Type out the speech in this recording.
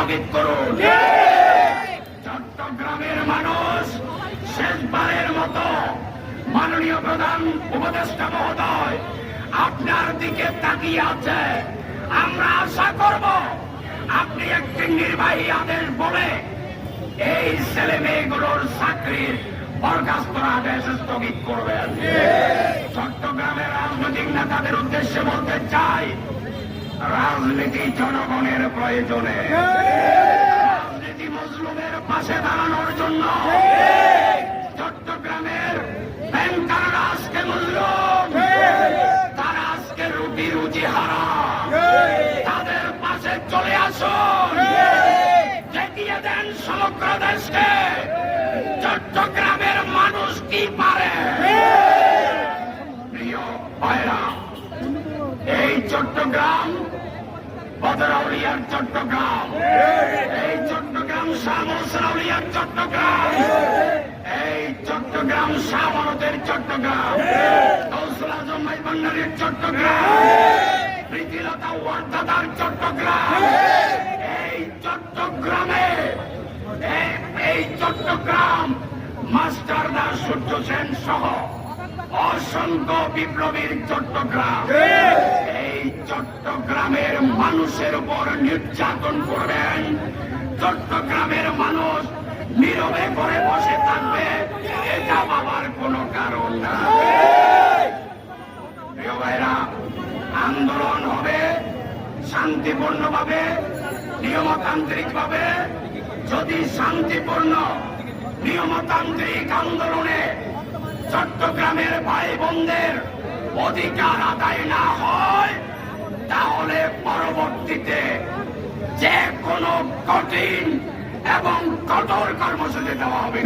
স্থগিত করুন। চট্টগ্রামের মানুষ শেষবারের মতো মাননীয় প্রধান উপদেষ্টা মহোদয় আপনার দিকে তাকিয়ে আছে। আমরা আশা করব আপনি একটি নির্বাহী আদেশ বলে এই ছেলে মেয়েগুলোর চাকরির বরখাস্ত আদেশ স্থগিত করবেন। চট্টগ্রামের রাজনৈতিক নেতাদের উদ্দেশ্যে বলতে চাই, রাজনীতি জনগণের প্রয়োজনে, রাজনীতি মজলুমের পাশে দাঁড়ানোর জন্য। চট্টগ্রামের ব্যাংকাররা আজকে মজলুম, তারা আজকে রুটি রুজি হারা, তাদের পাশে চলে আসুন, দেখিয়ে দেন সমগ্র দেশকে চট্টগ্রামের মানুষ কি পারে। প্রিয় ভাইরা, এই চট্টগ্রাম বদরাউলিয়ার চট্টগ্রাম, এই চট্টগ্রাম শামসরাউলিয়ার চট্টগ্রাম, এই চট্টগ্রাম শাহবানতের চট্টগ্রাম, কৌশল আজম ভান্ডারের চট্টগ্রাম, প্রীতিলতা ওয়ার্দাদার চট্টগ্রাম। এই চট্টগ্রামে এই চট্টগ্রাম মাস্টার দাস সূর্য সেন সহ অসংখ্য বিপ্লবীর চট্টগ্রাম। এই চট্টগ্রামের মানুষের উপর নির্যাতন করবেন, চট্টগ্রামের মানুষ নীরবে করে বসে থাকবে, এটা ভাবার কোনো কারণ না। প্রিয় ভাইরা, আন্দোলন হবে শান্তিপূর্ণভাবে, নিয়মতান্ত্রিক ভাবে। যদি শান্তিপূর্ণ নিয়মতান্ত্রিক আন্দোলনে চট্টগ্রামের ভাই বোনদের অধিকার আদায় না হয়, তাহলে পরবর্তীতে যে কোনো কঠিন এবং কঠোর কর্মসূচি দেওয়া হবে।